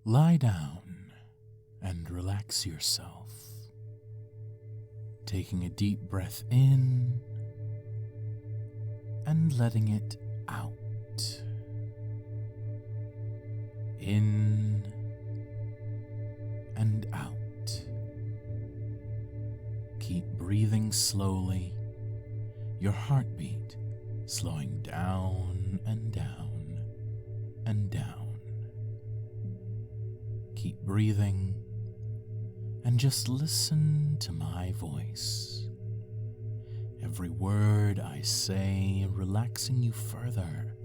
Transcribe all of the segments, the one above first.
Lie down and relax yourself, taking a deep breath in and letting it out. In and out. Keep breathing slowly, your heartbeat slowing down and down and down. Keep breathing and just listen to my voice. Every word I say relaxing you further,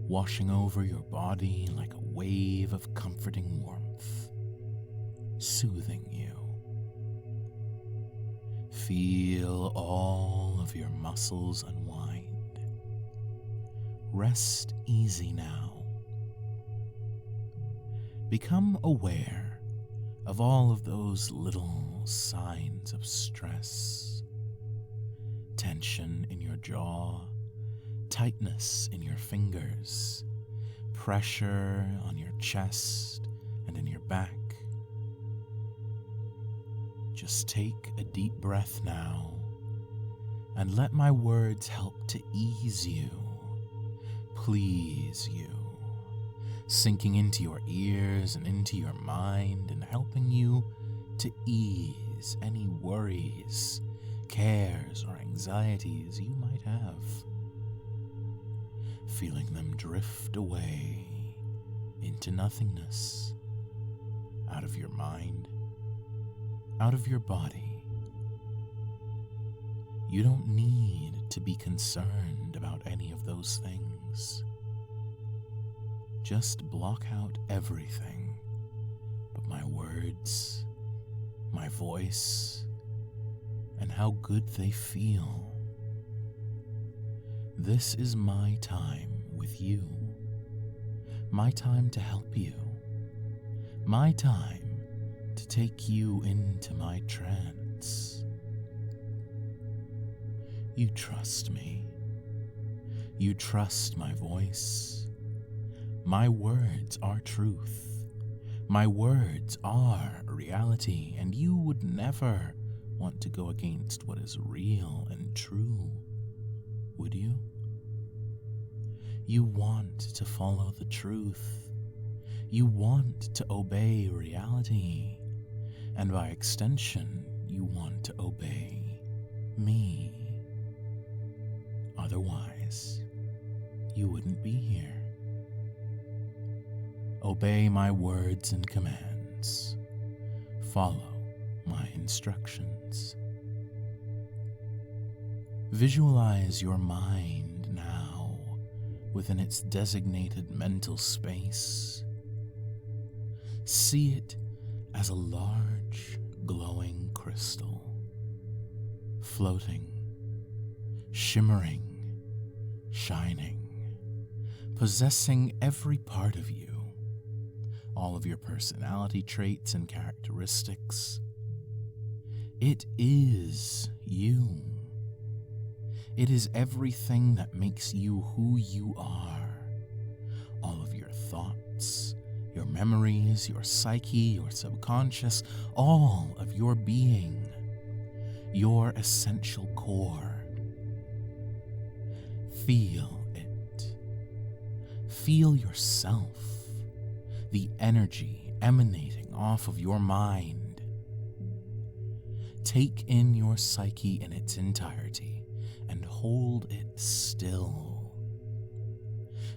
washing over your body like a wave of comforting warmth, soothing you. Feel all of your muscles unwind. Rest easy now. Become aware of all of those little signs of stress. Tension in your jaw, tightness in your fingers, pressure on your chest and in your back. Just take a deep breath now and let my words help to ease you, please you, sinking into your ears and into your mind and helping you to ease any worries, cares, or anxieties you might have. Feeling them drift away into nothingness, out of your mind, out of your body. You don't need to be concerned about any of those things. Just block out everything but my words, my voice, and how good they feel. This is my time with you, my time to help you, my time to take you into my trance. You trust me. You trust my voice. My words are truth. My words are reality, and you would never want to go against what is real and true, would you? You want to follow the truth. You want to obey reality. And by extension, you want to obey me. Otherwise, you wouldn't be here. Obey my words and commands. Follow my instructions. Visualize your mind now within its designated mental space. See it as a large, glowing crystal, floating, shimmering, shining, possessing every part of you, all of your personality traits and characteristics. It is you. It is everything that makes you who you are. All of your thoughts, your memories, your psyche, your subconscious, all of your being, your essential core. Feel it. Feel yourself, the energy emanating off of your mind. Take in your psyche in its entirety and hold it still,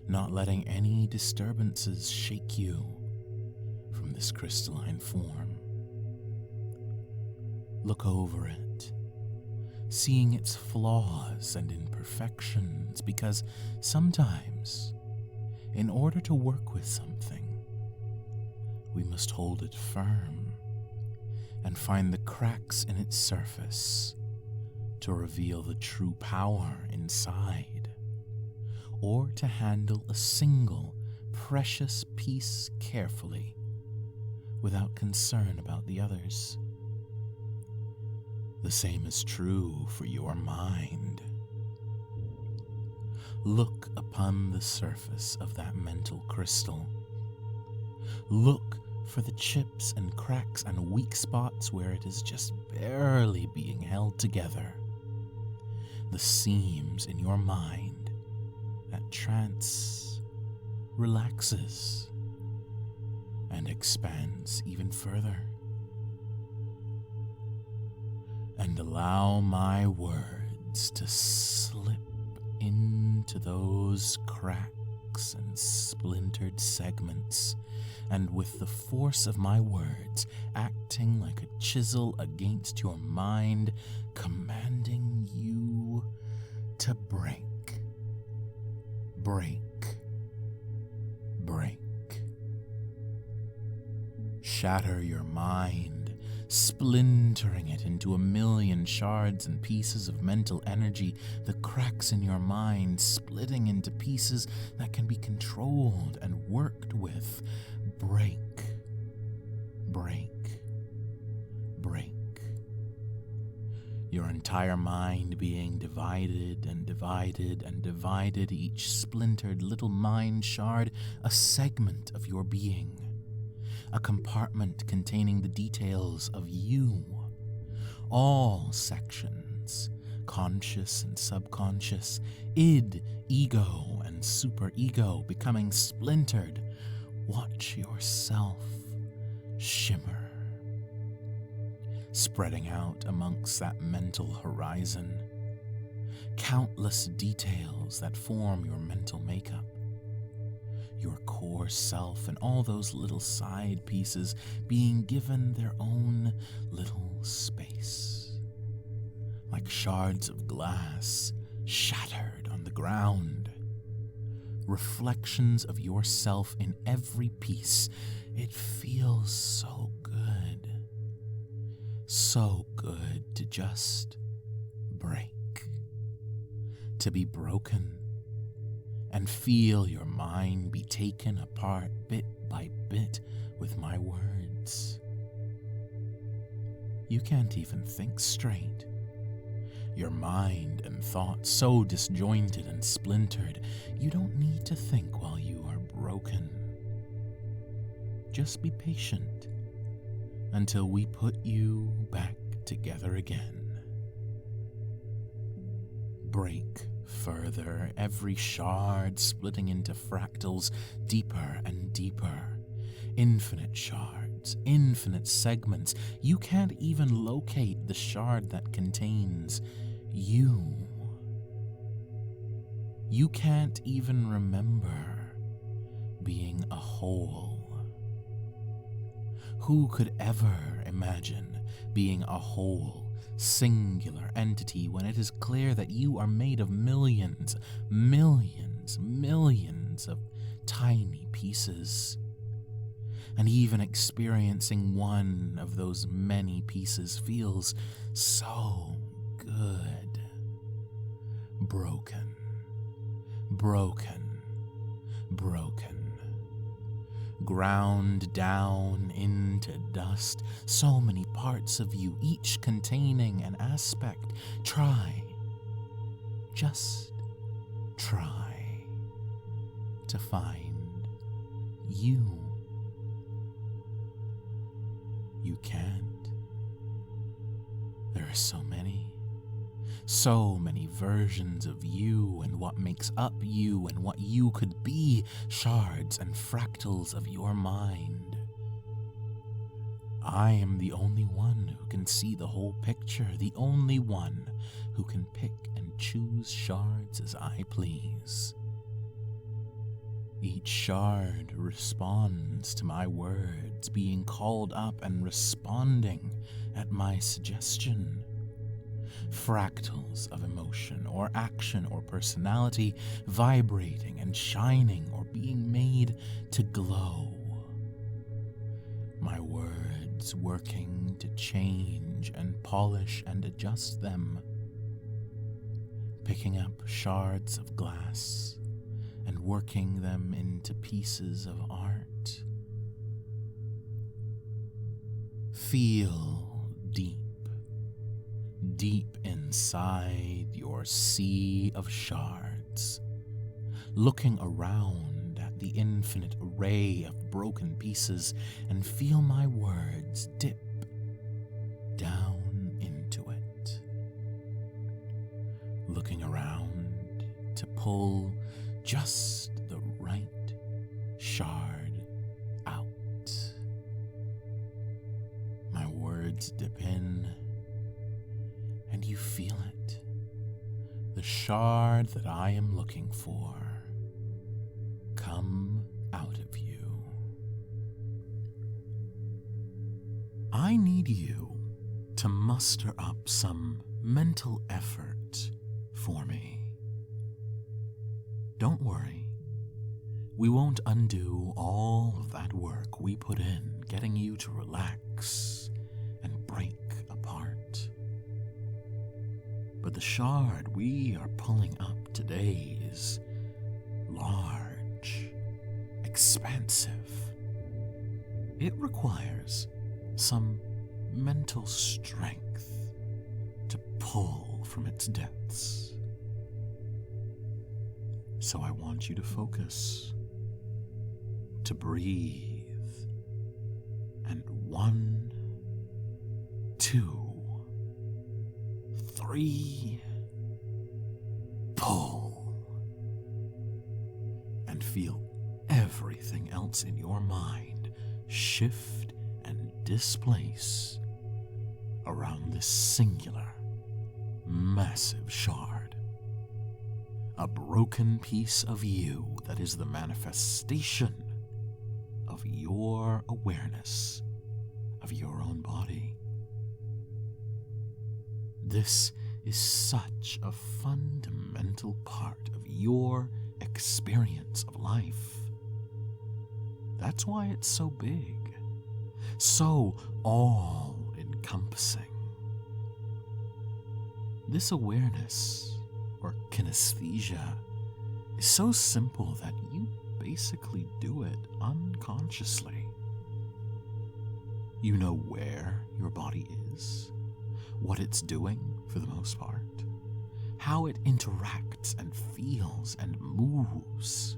not letting any disturbances shake you from this crystalline form. Look over it, seeing its flaws and imperfections, because sometimes, in order to work with something, we must hold it firm and find the cracks in its surface to reveal the true power inside, or to handle a single precious piece carefully without concern about the others. The same is true for your mind. Look upon the surface of that mental crystal. Look for the chips and cracks and weak spots where it is just barely being held together. The seams in your mind that trance relaxes and expands even further. And allow my words to slip into those cracks and splintered segments, and with the force of my words acting like a chisel against your mind, commanding you to break, break, break. Shatter your mind, splintering it into a million shards and pieces of mental energy, the cracks in your mind splitting into pieces that can be controlled and worked with. Break, break, break. Your entire mind being divided and divided and divided, each splintered little mind shard a segment of your being. A compartment containing the details of you. All sections, conscious and subconscious, id, ego, and superego becoming splintered. Watch yourself shimmer, spreading out amongst that mental horizon. Countless details that form your mental makeup. Your core self and all those little side pieces being given their own little space. Like shards of glass shattered on the ground. Reflections of yourself in every piece. It feels so good. So good to just break. To be broken. And feel your mind be taken apart bit by bit with my words. You can't even think straight. Your mind and thoughts so disjointed and splintered, you don't need to think while you are broken. Just be patient until we put you back together again. Break further, every shard splitting into fractals deeper and deeper. Infinite shards, infinite segments. You can't even locate the shard that contains you. You can't even remember being a whole. Who could ever imagine being a whole, singular entity when it is clear that you are made of millions, millions, millions of tiny pieces? And even experiencing one of those many pieces feels so good. Broken, broken, broken. Ground down into dust, so many parts of you, each containing an aspect. Try, just try to find you. You can't. There are so many versions of you and what makes up you and what you could be, shards and fractals of your mind. I am the only one who can see the whole picture, the only one who can pick and choose shards as I please. Each shard responds to my words, being called up and responding at my suggestion. Fractals of emotion or action or personality vibrating and shining or being made to glow. My words working to change and polish and adjust them. Picking up shards of glass and working them into pieces of art. Feel deep inside your sea of shards, looking around at the infinite array of broken pieces and feel my words dip down into it. Looking around to pull just the right shard out. My words dip in, and you feel it. The shard that I am looking for come out of you. I need you to muster up some mental effort for me. Don't worry, we won't undo all of that work we put in getting you to relax and break apart. But the shard we are pulling up today is large, expansive. It requires some mental strength to pull from its depths. So I want you to focus, to breathe, and 1, 2, 3, pull, and feel everything else in your mind shift and displace around this singular, massive shard. A broken piece of you that is the manifestation of your awareness of your own body. This is such a fundamental part of your experience of life. That's why it's so big, so all-encompassing. This awareness, or kinesthesia, is so simple that you basically do it unconsciously. You know where your body is, what it's doing for the most part, how it interacts and feels and moves.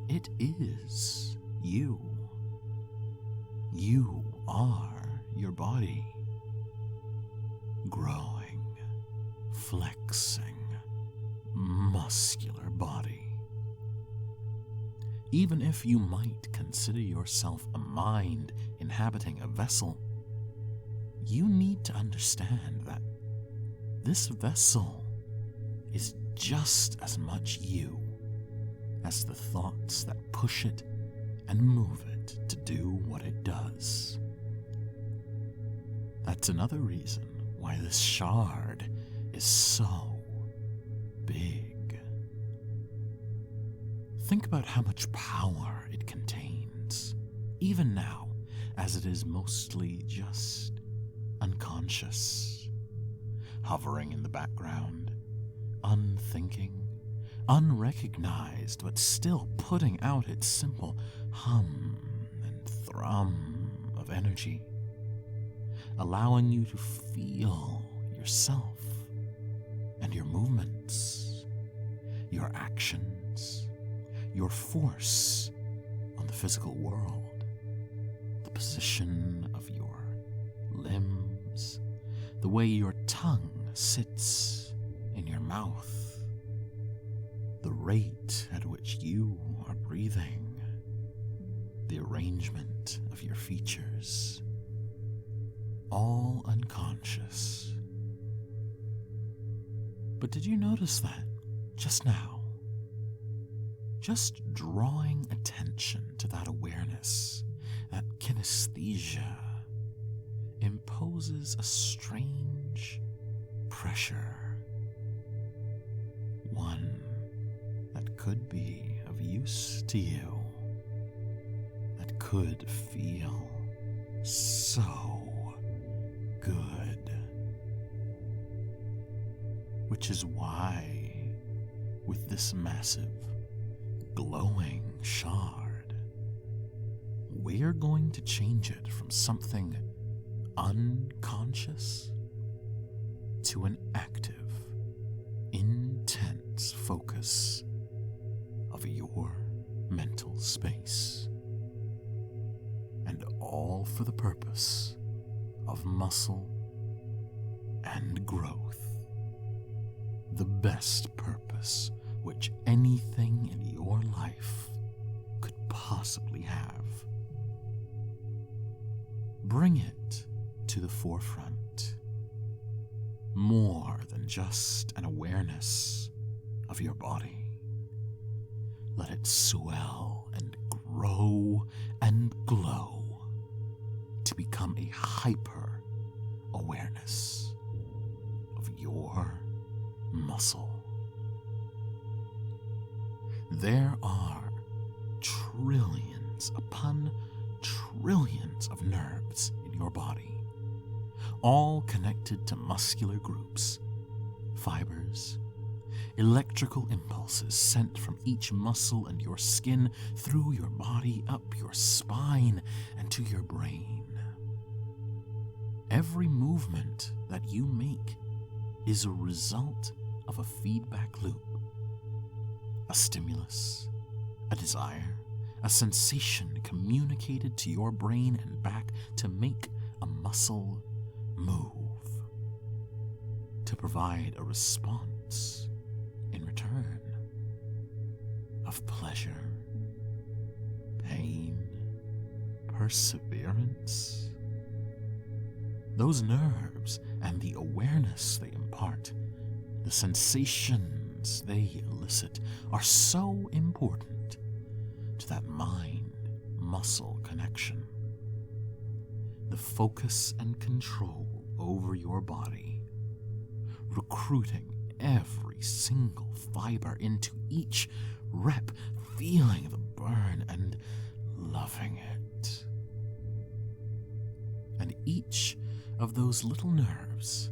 It is you. You are your body. Growing, flexing, muscular body. Even if you might consider yourself a mind inhabiting a vessel, you need to understand that this vessel is just as much you as the thoughts that push it and move it to do what it does. That's another reason why this shard is so big. Think about how much power it contains, even now, as it is mostly just unconscious, hovering in the background, unthinking, unrecognized, but still putting out its simple hum and thrum of energy, allowing you to feel yourself and your movements, your actions, your force on the physical world, the position of your limbs, the way your tongue sits in your mouth, the rate at which you are breathing, the arrangement of your features, all unconscious. But did you notice that just now? Just drawing attention to that awareness, that kinesthesia, imposes a strange pressure. One that could be of use to you, that could feel so good. Which is why, with this massive, glowing shard, we're going to change it from something unconscious to an active, intense focus of your space, and all for the purpose of muscle and growth, the best purpose which anything in your life could possibly have. Bring it to the forefront, more than just an awareness of your body. Let it swell and grow and glow to become a hyper awareness of your muscle. There are trillions upon trillions of nerves in your body, all connected to muscular groups, fibers, electrical impulses sent from each muscle and your skin through your body, up your spine, and to your brain. Every movement that you make is a result of a feedback loop. A stimulus, a desire, a sensation communicated to your brain and back to make a muscle move, to provide a response in return of pleasure, pain, perseverance. Those nerves and the awareness they impart, the sensations they elicit, are so important to that mind-muscle connection. The focus and control over your body, recruiting every single fiber into each rep, feeling the burn and loving it. And each of those little nerves,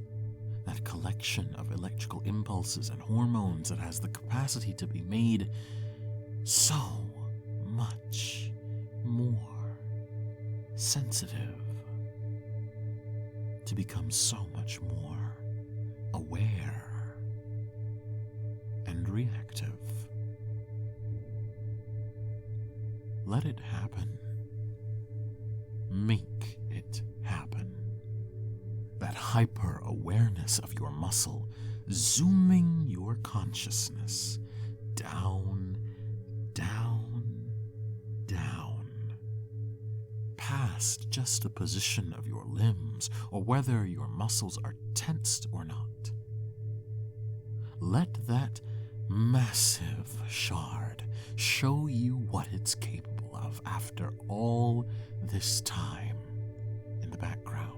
that collection of electrical impulses and hormones that has the capacity to be made so much more sensitive, to become so much more aware and reactive. Let it happen. Make it happen. That hyper-awareness of your muscle, zooming your consciousness down, down, down, past just the position of your limbs or whether your muscles are tensed or not. Let that massive shard show you what it's capable of after all this time in the background.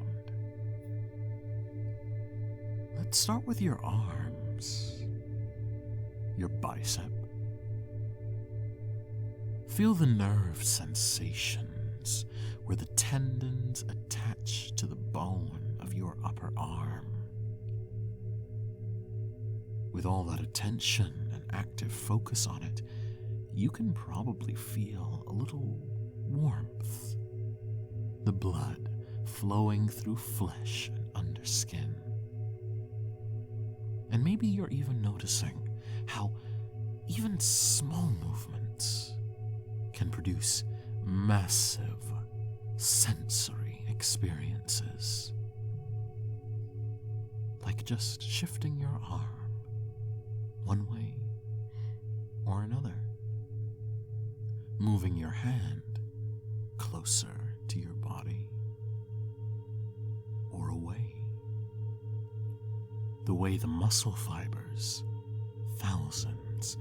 Let's start with your arms, your bicep. Feel the nerve sensations where the tendons attach to the bone of your upper arm. With all that attention and active focus on it, you can probably feel a little warmth, the blood flowing through flesh and under skin. And maybe you're even noticing how even small movements can produce massive sensory experiences. Like just shifting your arm one way or another, moving your hand closer to your body or away. The way the muscle fibers, thousands,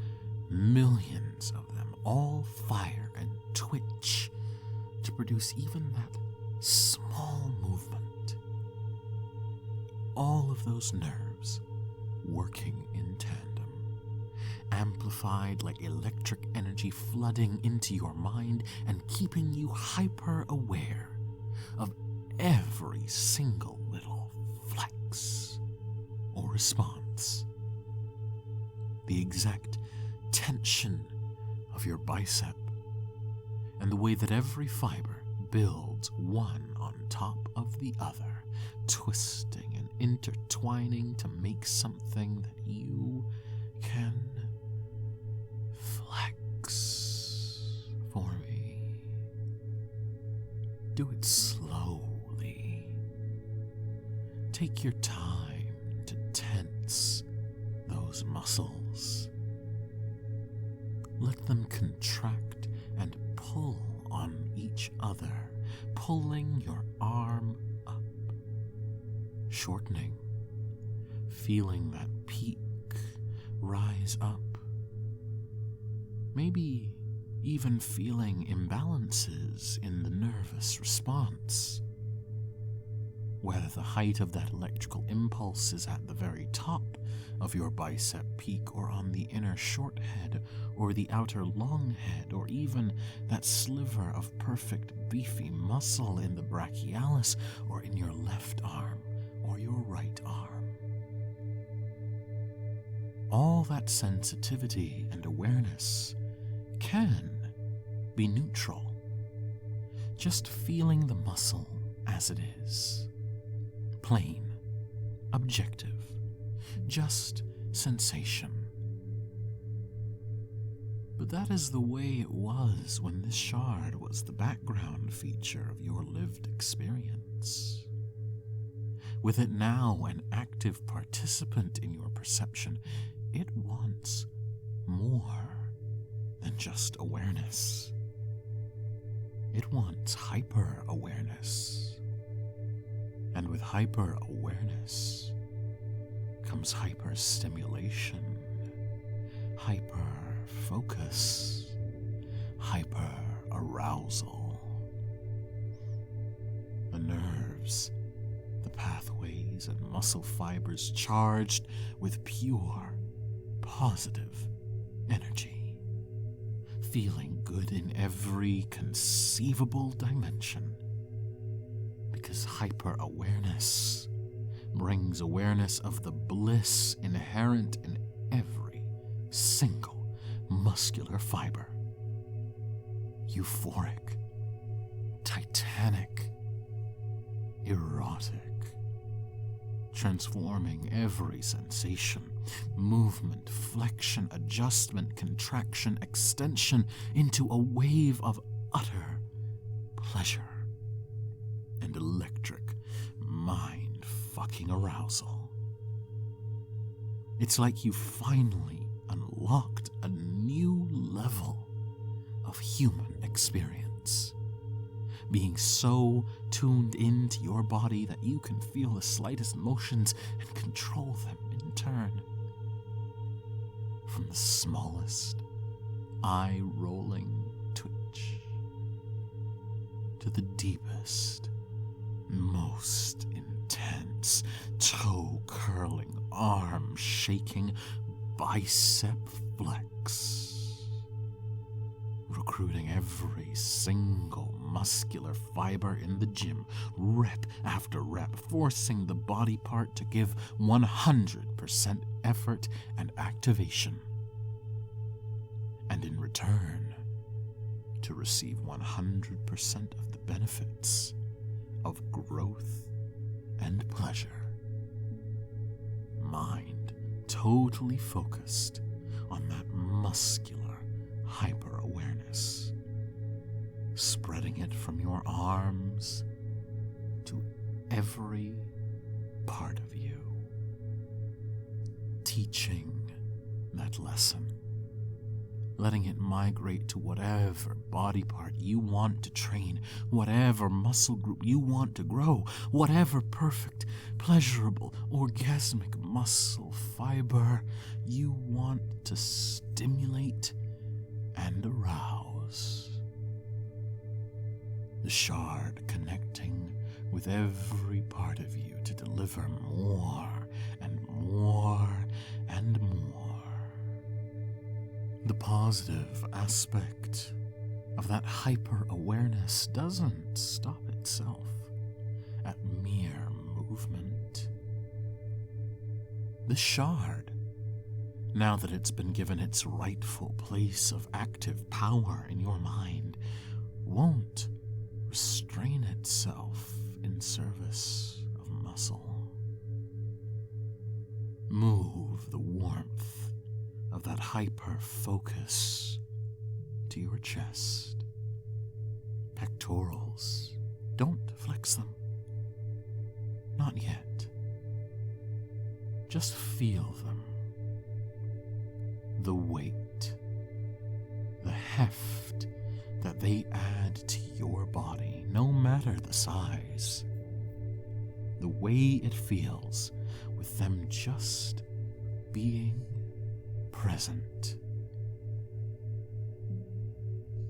millions of them, all fire and twitch to produce even that small movement. All of those nerves working in tandem, amplified like electric energy flooding into your mind and keeping you hyper-aware of every single little flex or response. The exact tension of your bicep and the way that every fiber builds one on top of the other, twisting and intertwining to make something that you can flex for do it slowly. Take your time to tense those muscles. Let them contract and pull on each other, pulling your arm up, shortening, feeling that peak rise up. Maybe even feeling imbalances in the nervous response, whether the height of that electrical impulse is at the very top of your bicep peak or on the inner short head or the outer long head, or even that sliver of perfect beefy muscle in the brachialis or in your left arm or your right arm. All that sensitivity and awareness can be neutral, just feeling the muscle as it is, plain, objective, just sensation. But that is the way it was when this shard was the background feature of your lived experience. With it now an active participant in your perception, it wants more than just awareness. It wants hyper-awareness. And with hyper-awareness comes hyper-stimulation, hyper-focus, hyper-arousal. The nerves, the pathways and muscle fibers charged with pure, positive energy, feeling good in every conceivable dimension, because hyper-awareness brings awareness of the bliss inherent in every single muscular fiber. Euphoric, titanic, erotic, transforming every sensation, movement, flexion, adjustment, contraction, extension into a wave of utter pleasure and electric mind-fucking arousal. It's like you finally unlocked a new level of human experience, being so tuned into your body that you can feel the slightest motions and control them in turn. From the smallest eye-rolling twitch to the deepest, most intense, toe-curling, arm-shaking bicep flex, recruiting every single muscular fiber in the gym, rep after rep, forcing the body part to give 100% effort and activation, and in return, to receive 100% of the benefits of growth and pleasure. Mind totally focused on that muscular hyper-awareness, spreading it from your arms to every part of you, teaching that lesson, letting it migrate to whatever body part you want to train, whatever muscle group you want to grow, whatever perfect, pleasurable, orgasmic muscle fiber you want to stimulate and arouse. The shard connecting with every part of you to deliver more and more and more. The positive aspect of that hyper-awareness doesn't stop itself at mere movement. The shard, now that it's been given its rightful place of active power in your mind, won't restrain itself in service of muscle. Move the warmth of that hyper-focus to your chest, pectorals, relax them? Not yet. Just feel them. The weight, the heft that they add to your body, no matter the size. The way it feels with them just being present.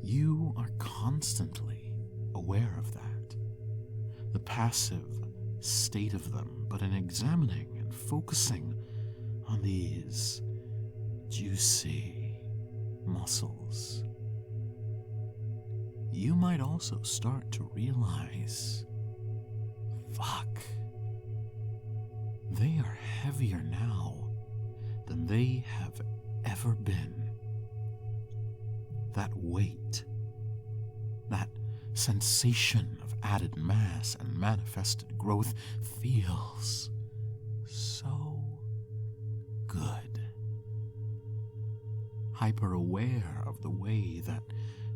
You are constantly aware of that, the passive state of them, but in examining and focusing on these juicy muscles, you might also start to realize, fuck, they are heavier now than they have ever been. That weight, that sensation of added mass and manifested growth feels so good. Hyper-aware of the way that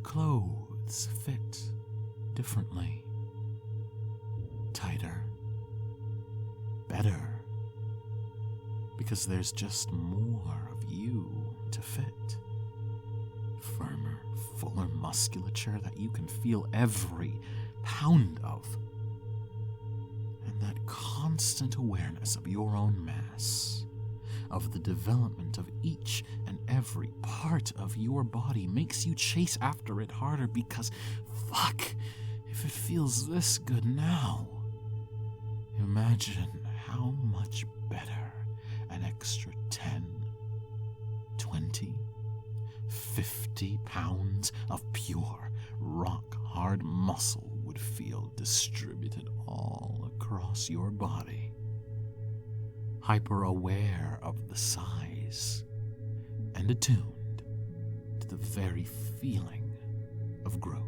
clothes fit differently, tighter, better, because there's just more of you to fit. Firmer, fuller musculature that you can feel every pound of. And that constant awareness of your own mass, of the development of each and every part of your body, makes you chase after it harder because, fuck, if it feels this good now, imagine how much better an extra 10, 20, 50 pounds of pure, rock-hard muscle would feel distributed all across your body. Hyper-aware of the size and attuned to the very feeling of growth.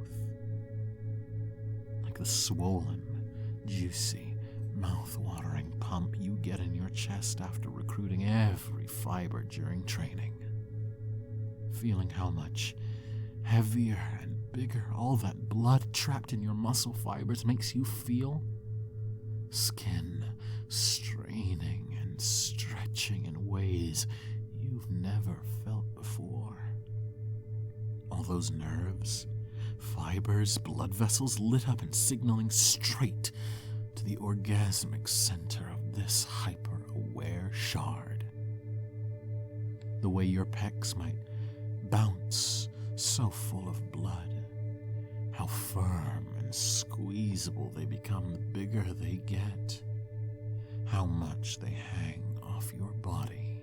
Like the swollen, juicy, mouth-watering pump you get in your chest after recruiting every fiber during training. Feeling how much heavier and bigger all that blood trapped in your muscle fibers makes you feel. Skin straining and stretching in ways you've never felt before. All those nerves, fibers, blood vessels lit up and signaling straight to the orgasmic center of this hyper-aware shard. The way your pecs might bounce so full of blood, how firm and squeezable they become the bigger they get, how much they hang off your body,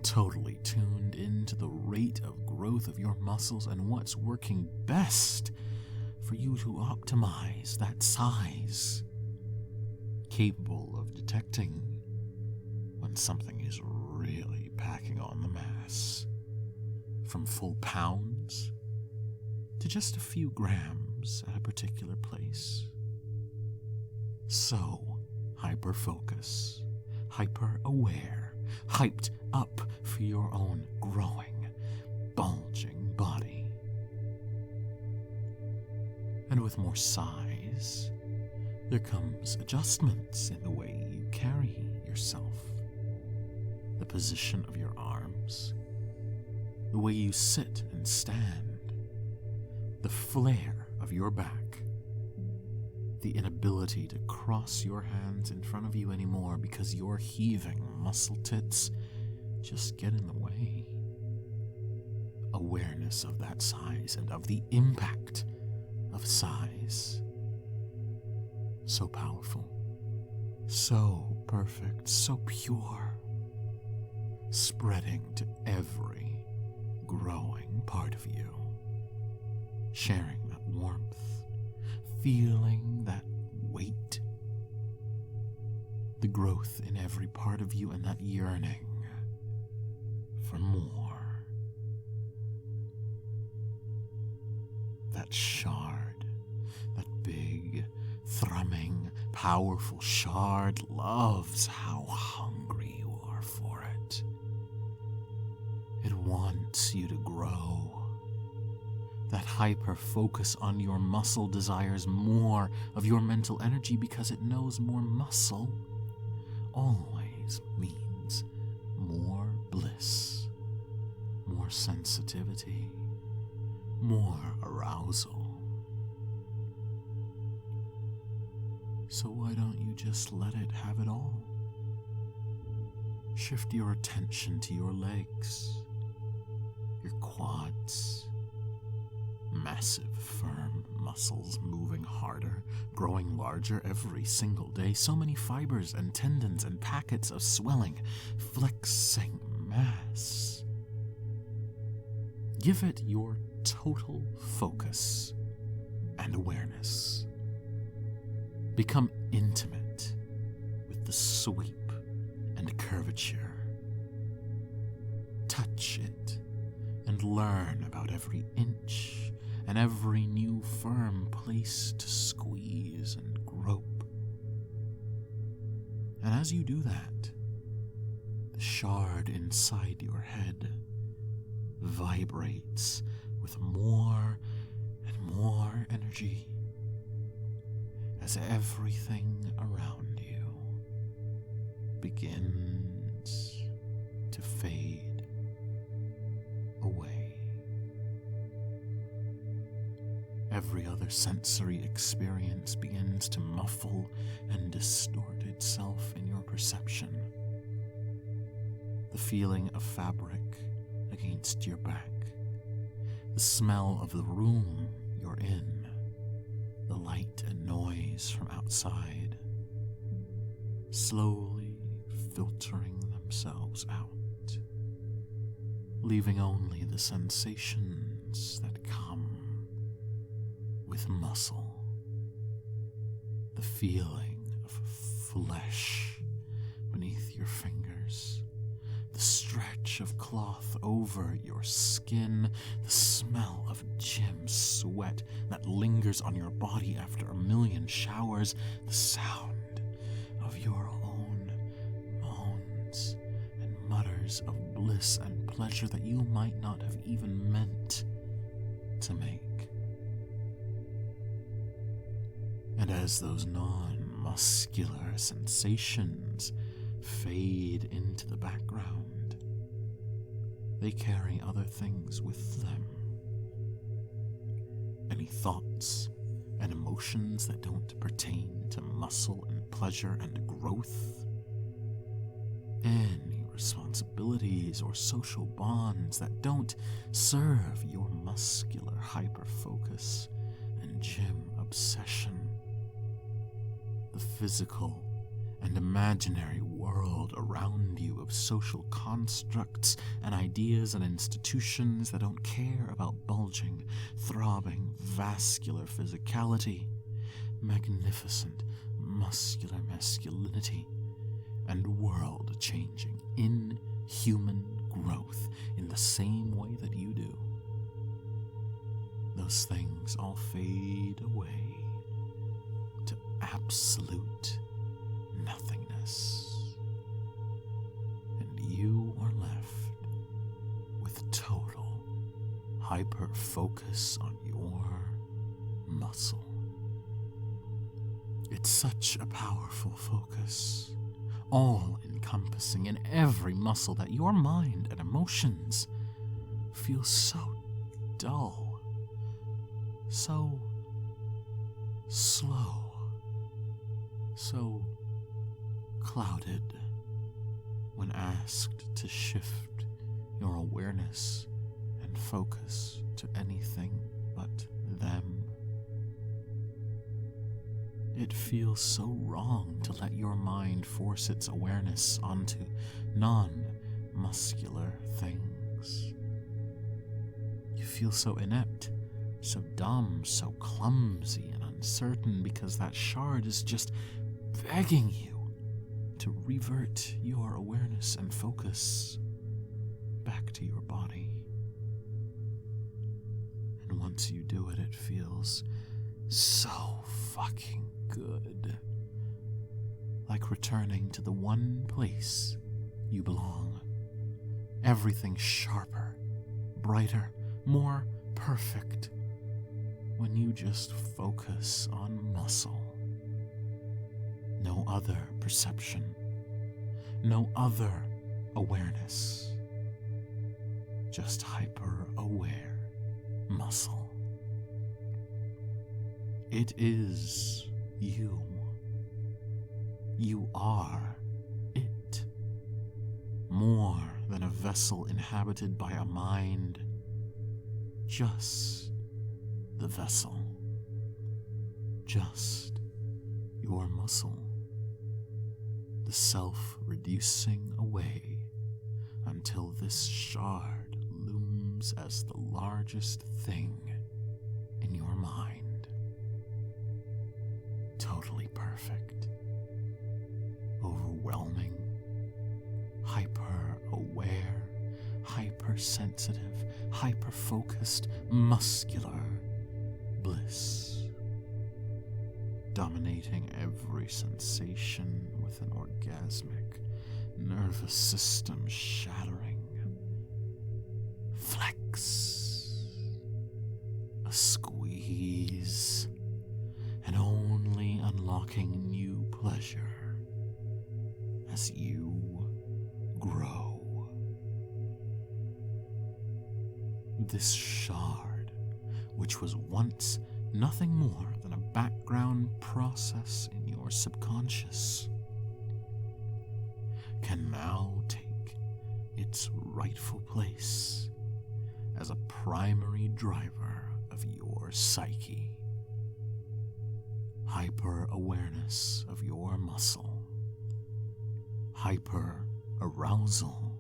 totally tuned into the rate of growth of your muscles and what's working best for you to optimize that size, capable of detecting when something is really packing on the mass. From full pounds to just a few grams at a particular place. So, hyper-focus, hyper-aware, hyped up for your own growing, bulging body. And with more size, there comes adjustments in the way you carry yourself, the position of your arms, the way you sit and stand, the flare of your back, the inability to cross your hands in front of you anymore because your heaving muscle tits just get in the way. Awareness of that size and of the impact of size. So powerful, so perfect, so pure, spreading to every growing part of you, sharing that warmth, feeling that weight, the growth in every part of you and that yearning for more. That shard, that big, thrumming, powerful shard loves how hungry you are for it. It wants you to grow. That hyper focus on your muscle desires more of your mental energy because it knows more muscle always means more bliss, more sensitivity, more arousal. So why don't you just let it have it all? Shift your attention to your legs, your quads, massive, firm muscles moving harder, growing larger every single day. So many fibers and tendons and packets of swelling, flexing mass. Give it your total focus and awareness. Become intimate with the sweep and curvature. Touch it and learn about every inch and every new firm place to squeeze and grope. And as you do that, the shard inside your head vibrates with more and more energy as everything around you begins to fade away. Every other sensory experience begins to muffle and distort itself in your perception. The feeling of fabric against your back, the smell of the room you're in, the light and noise from outside, slowly filtering themselves out, leaving only the sensations that come with muscle, the feeling of flesh beneath your fingers, the stretch of cloth over your skin, the smell of gym sweat that lingers on your body after a million showers, the sound of your own moans and mutters of bliss and pleasure that you might not have even meant to make. And as those non-muscular sensations fade into the background, they carry other things with them. Any thoughts and emotions that don't pertain to muscle and pleasure and growth. Any responsibilities or social bonds that don't serve your muscular hyperfocus and gym obsession. The physical and imaginary world around you of social constructs and ideas and institutions that don't care about bulging, throbbing, vascular physicality, magnificent muscular masculinity, and world-changing, inhuman growth in the same way that you do. Those things all fade away to absolute nothingness, and you are left with total hyper-focus on your muscle. It's such a powerful focus, all-encompassing in every muscle, that your mind and emotions feel so dull, so slow, so clouded when asked to shift your awareness and focus to anything but them. It feels so wrong to let your mind force its awareness onto non-muscular things. You feel so inept, so dumb, so clumsy and uncertain because that shard is just begging you to revert your awareness and focus back to your body. And once you do it, it feels so fucking good. Like returning to the one place you belong. Everything sharper, brighter, more perfect, when you just focus on muscle. No other perception, no other awareness, just hyper-aware muscle. It is you. You are it. More than a vessel inhabited by a mind, just the vessel, just your muscle, the self reducing away until this shard looms as the largest thing in your mind. Totally perfect, overwhelming, hyper-aware, hypersensitive, hyper-focused, muscular bliss, dominating every sensation with an orgasmic, nervous system shattering. Flex, a squeeze, and only unlocking new pleasure as you grow. This shard, which was once nothing more than a background process in your subconscious, can now take its rightful place as a primary driver of your psyche. Hyper-awareness of your muscle. Hyper-arousal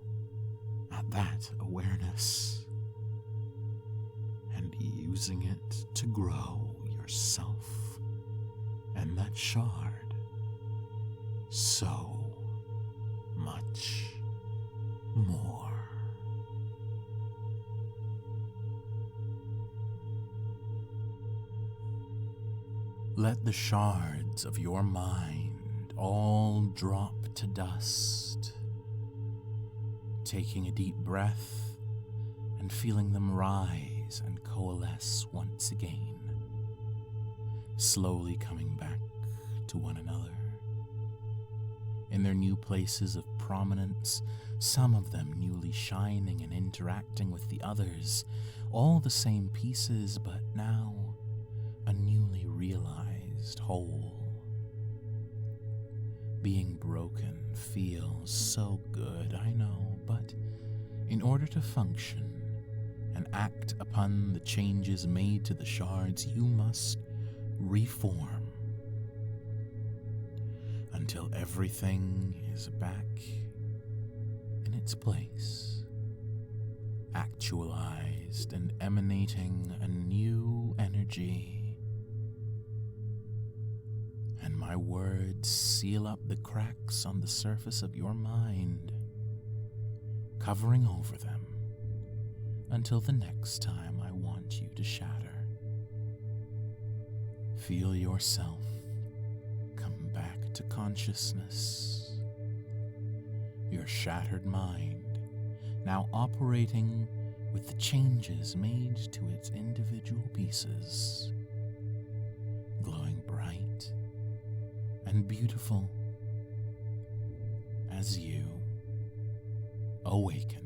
at that awareness. And using it to grow yourself and that shard so much more. Let the shards of your mind all drop to dust, taking a deep breath and feeling them rise and coalesce once again, slowly coming back to one another. In their new places of prominence, some of them newly shining and interacting with the others, all the same pieces, but now a newly realized whole. Being broken feels so good, I know, but in order to function and act upon the changes made to the shards, you must reform until everything is back in its place, actualized and emanating a new energy. And my words seal up the cracks on the surface of your mind, covering over them until the next time I want you to shatter. Feel yourself come back to consciousness. Your shattered mind, now operating with the changes made to its individual pieces, glowing bright and beautiful as you awaken.